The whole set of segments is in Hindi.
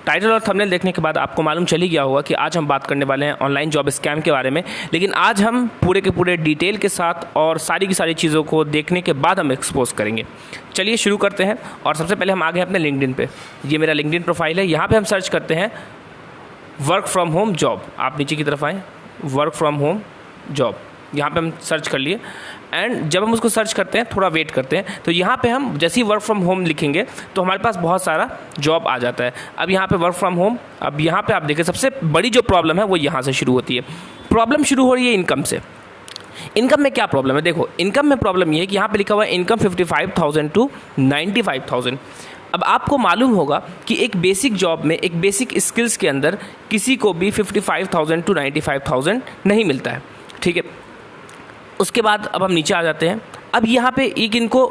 टाइटल और थंबनेल देखने के बाद आपको मालूम चल ही गया होगा कि आज हम बात करने वाले हैं ऑनलाइन जॉब स्कैम के बारे में। लेकिन आज हम पूरे के पूरे डिटेल के साथ और सारी की सारी चीज़ों को देखने के बाद हम एक्सपोज करेंगे। चलिए शुरू करते हैं। और सबसे पहले हम आ गए अपने लिंक्डइन पे। ये मेरा लिंक्डइन प्रोफाइल है। यहाँ पे हम सर्च करते हैं वर्क फ्रॉम होम जॉब। आप नीचे की तरफ आएँ, वर्क फ्रॉम होम जॉब, यहाँ पे हम सर्च कर लिए। एंड जब हम उसको सर्च करते हैं, थोड़ा वेट करते हैं, तो यहाँ पे हम जैसे ही वर्क फ्रॉम होम लिखेंगे तो हमारे पास बहुत सारा जॉब आ जाता है। अब यहाँ पे वर्क फ्रॉम होम, अब यहाँ पे आप देखें सबसे बड़ी जो प्रॉब्लम है वो यहाँ से शुरू होती है। प्रॉब्लम शुरू हो रही है इनकम से। इनकम में क्या प्रॉब्लम है? देखो, इनकम में प्रॉब्लम ये है कि यहाँ पे लिखा हुआ है इनकम 55,000 टू 95,000। अब आपको मालूम होगा कि एक बेसिक जॉब में, एक बेसिक स्किल्स के अंदर किसी को भी 55,000 टू 95,000 नहीं मिलता है। ठीक है, उसके बाद अब हम नीचे आ जाते हैं। अब यहाँ पे एक इनको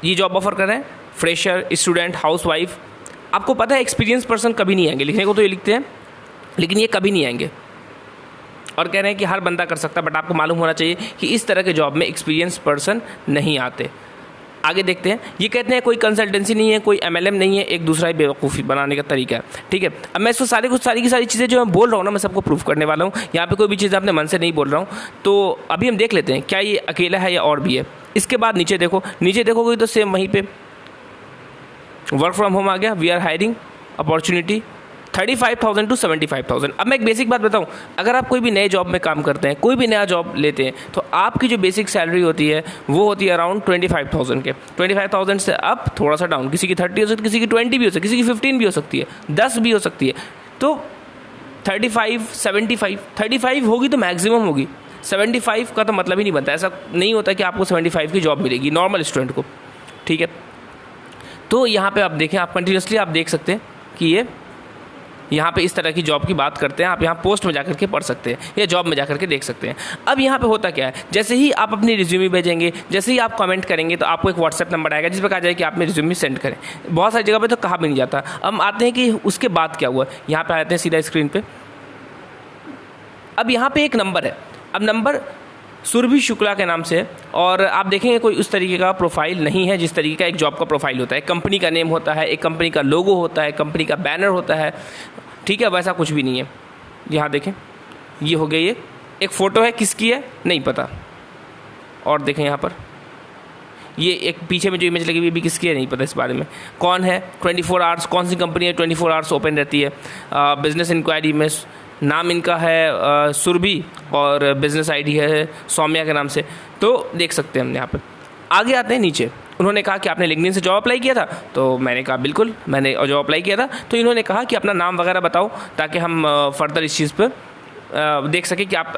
ये जॉब ऑफर कर रहे हैं, फ्रेशर, स्टूडेंट, हाउसवाइफ। आपको पता है एक्सपीरियंस पर्सन कभी नहीं आएंगे, लिखने को तो ये लिखते हैं लेकिन ये कभी नहीं आएंगे। और कह रहे हैं कि हर बंदा कर सकता है, बट आपको मालूम होना चाहिए कि इस तरह के जॉब में एक्सपीरियंस पर्सन नहीं आते। आगे देखते हैं। ये कहते हैं कोई कंसल्टेंसी नहीं है, कोई MLM नहीं है, एक दूसरा ही बेवकूफ़ी बनाने का तरीका है। ठीक है, अब मैं इसको सारी की सारी चीज़ें जो मैं बोल रहा हूँ ना, मैं सबको प्रूफ करने वाला हूँ। यहाँ पे कोई भी चीज़ अपने मन से नहीं बोल रहा हूँ। तो अभी हम देख लेते हैं क्या ये अकेला है या और भी है। इसके बाद नीचे देखो, नीचे देखोगे तो सेम वहीं पे वर्क फ्रॉम होम आ गया। We are hiring opportunity 35,000 to 75,000। अब मैं एक बेसिक बात बताऊं, अगर आप कोई भी नए जॉब में काम करते हैं, कोई भी नया जॉब लेते हैं, तो आपकी जो बेसिक सैलरी होती है वो होती है अराउंड 25,000 के। 25,000 से अप थोड़ा सा डाउन, किसी की 30 हो सकती है, किसी की 20 भी हो सकती है, किसी की 15 भी हो सकती है, 10 भी हो सकती है। तो 35, 75, 35 होगी तो मैक्सिमम होगी। 75 का तो मतलब ही नहीं बनता। ऐसा नहीं होता कि आपको 75 की जॉब मिलेगी नॉर्मल स्टूडेंट को। ठीक है, तो यहाँ पे आप देखें, आप कंटिन्यूसली आप देख सकते हैं कि ये यहाँ पे इस तरह की जॉब की बात करते हैं। आप यहाँ पोस्ट में जाकर के पढ़ सकते हैं या जॉब में जाकर के देख सकते हैं। अब यहाँ पे होता क्या है, जैसे ही आप अपनी रिज्यूमे भेजेंगे, जैसे ही आप कमेंट करेंगे, तो आपको एक व्हाट्सएप नंबर आएगा जिस पर कहा जाए कि आपने रिज्यूमे सेंड करें। बहुत सारी जगह पे तो कहा भी नहीं जाता। अब आते हैं कि उसके बाद क्या हुआ। यहाँ पे आते हैं सीधा स्क्रीन पे। अब यहाँ पे एक नंबर है। अब नंबर सुरभि शुक्ला के नाम से है। और आप देखेंगे कोई उस तरीके का प्रोफाइल नहीं है जिस तरीके का एक जॉब का प्रोफाइल होता है। कंपनी का नेम होता है, एक कंपनी का लोगो होता है, कंपनी का बैनर होता है। ठीक है, वैसा कुछ भी नहीं है। यहाँ देखें, ये हो गया, ये एक फ़ोटो है, किसकी है नहीं पता। और देखें यहाँ पर ये एक पीछे में जो इमेज लगी हुई भी किसकी है नहीं पता, इस बारे में कौन है। 24 आवर्स, कौन सी कंपनी है, 24 आवर्स ओपन रहती है। बिजनेस इंक्वायरी में नाम इनका है सुरभि और बिज़नेस आईडी है सौम्या के नाम से। तो देख सकते हैं हम यहाँ पे। आगे आते हैं नीचे। उन्होंने कहा कि आपने लिंक्डइन से जॉब अप्लाई किया था, तो मैंने कहा बिल्कुल मैंने जॉब अप्लाई किया था। तो इन्होंने कहा कि अपना नाम वगैरह बताओ ताकि हम फर्दर इस चीज़ पर देख सकें कि आप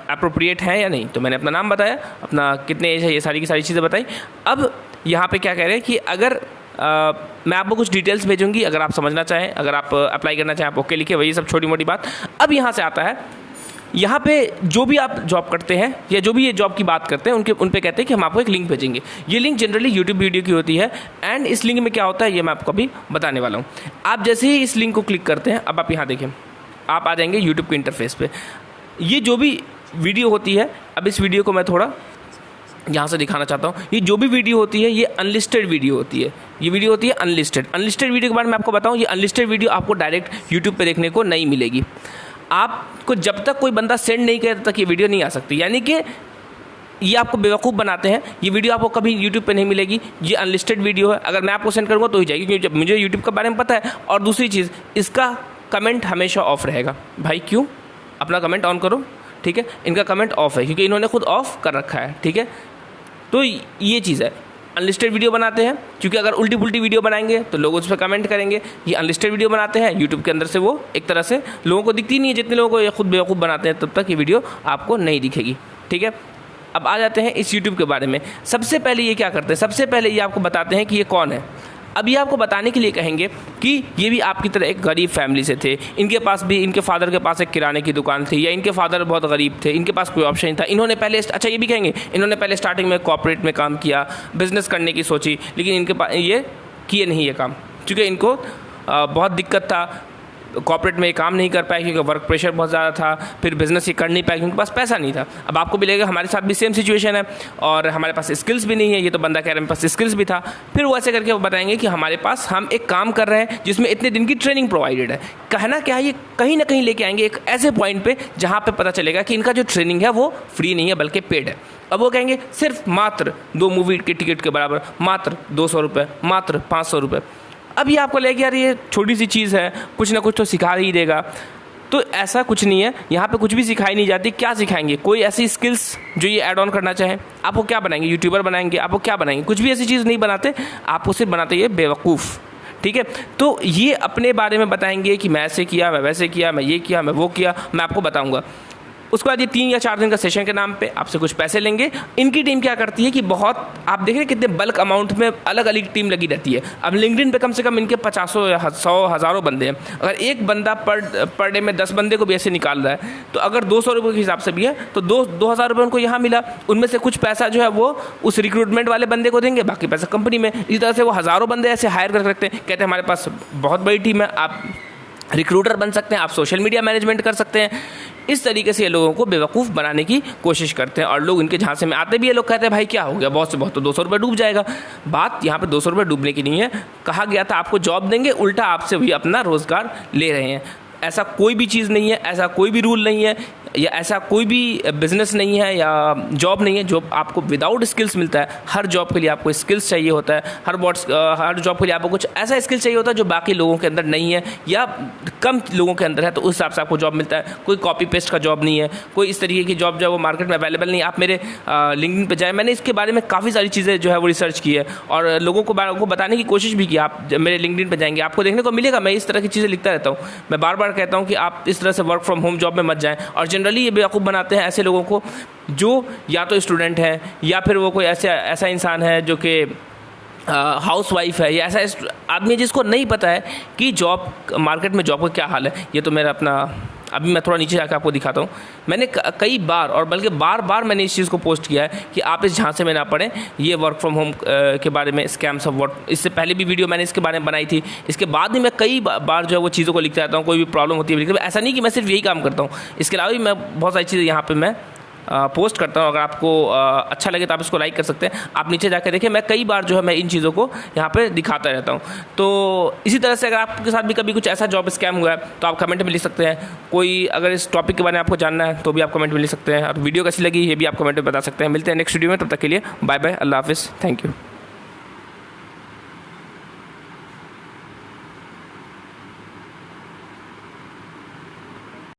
अप्रोप्रिएट हैं या नहीं। तो मैंने अपना नाम बताया, अपना कितने एज है, ये सारी की सारी चीज़ें बताई। अब यहाँ पे क्या कह रहे हैं कि अगर मैं आपको कुछ डिटेल्स भेजूंगी, अगर आप समझना चाहें, अगर आप अप्लाई करना चाहें, आप ओके लिखे, वही सब छोटी मोटी बात। अब यहाँ से आता है, यहाँ पे जो भी आप जॉब करते हैं या जो भी ये जॉब की बात करते हैं उन पे कहते हैं कि हम आपको एक लिंक भेजेंगे। ये लिंक जनरली यूट्यूब वीडियो की होती है। एंड इस लिंक में क्या होता है ये मैं आपको अभी बताने वाला हूँ। आप जैसे ही इस लिंक को क्लिक करते हैं, अब आप यहाँ देखें, आप आ जाएंगे यूट्यूब के इंटरफेस पे। ये जो भी वीडियो होती है, अब इस वीडियो को मैं थोड़ा यहाँ से दिखाना चाहता हूँ। ये जो भी वीडियो होती है ये अनलिस्टेड वीडियो होती है। ये वीडियो होती है अनलिस्टेड। अनलिस्टेड वीडियो के बारे में आपको बताऊँ, ये अनलिस्टेड वीडियो आपको डायरेक्ट यूट्यूब पे देखने को नहीं मिलेगी। आपको जब तक कोई बंदा सेंड नहीं करे तब तक ये वीडियो नहीं आ सकती। यानी कि ये आपको बेवकूफ़ बनाते हैं। ये वीडियो आपको कभी यूट्यूब पे नहीं मिलेगी। ये अनलिस्टेड वीडियो है। अगर मैं आपको सेंड करूँगा तो ही जाएगी, क्योंकि जब मुझे यूट्यूब के बारे में पता है। और दूसरी चीज़, इसका कमेंट हमेशा ऑफ रहेगा। भाई क्यों? अपना कमेंट ऑन करो। ठीक है, इनका कमेंट ऑफ है क्योंकि इन्होंने खुद ऑफ कर रखा है। ठीक है, तो ये चीज़ है। अनलिस्टेड वीडियो बनाते हैं क्योंकि अगर उल्टी पुल्टी वीडियो बनाएंगे तो लोग उस पर कमेंट करेंगे। ये अनलिस्टेड वीडियो बनाते हैं यूट्यूब के अंदर से, वो एक तरह से लोगों को दिखती नहीं है। जितने लोगों को ये खुद बेवकूफ़ बनाते हैं तब तक ये वीडियो आपको नहीं दिखेगी। ठीक है, अब आ जाते हैं इस यूट्यूब के बारे में। सबसे पहले ये क्या करते हैं, सबसे पहले ये आपको बताते हैं कि ये कौन है। अब ये आपको बताने के लिए कहेंगे कि ये भी आपकी तरह एक गरीब फैमिली से थे। इनके पास भी, इनके फादर के पास एक किराने की दुकान थी, या इनके फादर बहुत गरीब थे, इनके पास कोई ऑप्शन नहीं था। इन्होंने पहले, अच्छा ये भी कहेंगे, इन्होंने पहले स्टार्टिंग में कॉर्पोरेट में काम किया, बिजनेस करने की सोची, लेकिन इनके पास ये किए नहीं ये काम, क्योंकि इनको बहुत दिक्कत था। कॉर्पोरेट में काम नहीं कर पाए क्योंकि वर्क प्रेशर बहुत ज़्यादा था, फिर बिजनेस ये कर नहीं पाए क्योंकि पास पैसा नहीं था। अब आपको भी लगेगा हमारे साथ भी सेम सिचुएशन है और हमारे पास स्किल्स भी नहीं है, ये तो बंदा कह रहा है मेरे पास स्किल्स भी था। फिर वो ऐसे करके वो बताएंगे कि हमारे पास हम एक काम कर रहे हैं जिसमें इतने दिन की ट्रेनिंग प्रोवाइडेड है। कहना क्या है, ये कहीं ना कहीं लेके आएंगे एक ऐसे पॉइंट पे जहाँ पे पता चलेगा कि इनका जो ट्रेनिंग है वो फ्री नहीं है बल्कि पेड है। अब वो कहेंगे सिर्फ मात्र 2 मूवी के टिकट के बराबर, मात्र 200 रुपये, मात्र 500 रुपये। अब ये आपको लगेगा यार ये छोटी सी चीज़ है, कुछ ना कुछ तो सिखा ही देगा। तो ऐसा कुछ नहीं है, यहाँ पे कुछ भी सिखाई नहीं जाती। क्या सिखाएंगे? कोई ऐसी स्किल्स जो ये ऐड ऑन करना चाहे। आपको क्या बनाएंगे? यूट्यूबर बनाएंगे? आपको क्या बनाएंगे? कुछ भी ऐसी चीज़ नहीं बनाते, आपको सिर्फ बनाते ये बेवकूफ़। ठीक है, तो ये अपने बारे में बताएंगे कि मैं ऐसे किया, मैं वैसे किया, मैं ये किया, मैं वो किया, मैं आपको बताऊँगा। उसके बाद ये 3 या 4 दिन का सेशन के नाम पे आपसे कुछ पैसे लेंगे। इनकी टीम क्या करती है कि बहुत, आप देख रहे हैं कितने बल्क अमाउंट में अलग अलग टीम लगी रहती है। अब लिंक्डइन पे कम से कम इनके 50 या 100 हज़ारों बंदे हैं। अगर एक बंदा पर डे में 10 बंदे को भी ऐसे निकाल रहा है तो अगर 200 रुपये के हिसाब से भी है तो 2,000 रुपये उनको यहाँ मिला। उनमें से कुछ पैसा जो है वो उस रिक्रूटमेंट वाले बंदे को देंगे, बाकी पैसा कंपनी में। इसी तरह से वो हज़ारों बंदे ऐसे हायर कर सकते हैं। कहते हैं हमारे पास बहुत बड़ी टीम है, आप रिक्रूटर बन सकते हैं, आप सोशल मीडिया मैनेजमेंट कर सकते हैं। इस तरीके से ये लोगों को बेवकूफ़ बनाने की कोशिश करते हैं और लोग इनके झांसे में आते भी है। लोग कहते हैं भाई क्या हो गया, बहुत से बहुत तो 200 रुपये डूब जाएगा। बात यहाँ पे 200 रुपये डूबने की नहीं है। कहा गया था आपको जॉब देंगे, उल्टा आपसे भी अपना रोज़गार ले रहे हैं। ऐसा कोई भी चीज़ नहीं है, ऐसा कोई भी रूल नहीं है, या ऐसा कोई भी बिज़नेस नहीं है या जॉब नहीं है जो आपको विदाउट स्किल्स मिलता है। हर जॉब के लिए आपको स्किल्स चाहिए होता है। हर जॉब के लिए आपको कुछ ऐसा स्किल्स चाहिए होता है जो बाकी लोगों के अंदर नहीं है या कम लोगों के अंदर है, तो उस हिसाब से आपको जॉब मिलता है। कोई कॉपी पेस्ट का जॉब नहीं है, कोई इस तरीके की जॉब जो है वो मार्केट में अवेलेबल नहीं है। आप मेरे लिंक्डइन पे जाए, मैंने इसके बारे में काफ़ी सारी चीज़ें जो है वो रिसर्च की है और लोगों को बताने की कोशिश भी की। आप मेरे लिंक्डइन पे जाएंगे आपको देखने को मिलेगा, मैं इस तरह की चीज़ें लिखता रहता हूँ। मैं बार बार कहता हूँ कि आप इस तरह से वर्क फ्रॉम होम जॉब में मत जाएँ। और जनरली ये बेवकूफ़ बनाते हैं ऐसे लोगों को जो या तो स्टूडेंट है या फिर वो कोई ऐसा इंसान है जो कि हाउस वाइफ है, या ऐसा आदमी जिसको नहीं पता है कि जॉब मार्केट में जॉब का क्या हाल है। ये तो मेरा अपना, अभी मैं थोड़ा नीचे जाकर आपको दिखाता हूँ। मैंने कई बार और बल्कि बार बार मैंने इस चीज़ को पोस्ट किया है कि आप इस झांसे में ना पड़ें। ये वर्क फ्रॉम होम के बारे में, स्कैम्स ऑफ वर्क, इससे पहले भी वीडियो मैंने इसके बारे में बनाई थी। इसके बाद भी मैं कई बार जो है वो चीज़ों को लिखता रहता हूँ। कोई भी प्रॉब्लम होती है लेकिन ऐसा नहीं कि मैं सिर्फ यही काम करता हूँ, इसके अलावा भी मैं बहुत सारी चीज़ें यहाँ पर मैं पोस्ट करता हूँ। अगर आपको अच्छा लगे तो आप इसको लाइक कर सकते हैं। आप नीचे जाकर देखिए, मैं कई बार जो है मैं इन चीज़ों को यहाँ पे दिखाता रहता हूँ। तो इसी तरह से अगर आपके साथ भी कभी कुछ ऐसा जॉब स्कैम हुआ है तो आप कमेंट में लिख सकते हैं। कोई अगर इस टॉपिक के बारे में आपको जानना है तो भी आप कमेंट में लिख सकते हैं। और वीडियो कैसी लगी ये भी आप कमेंट में बता सकते हैं। मिलते हैं नेक्स्ट वीडियो में, तब तक के लिए बाय बाय, अल्लाह हाफिज़, थैंक यू।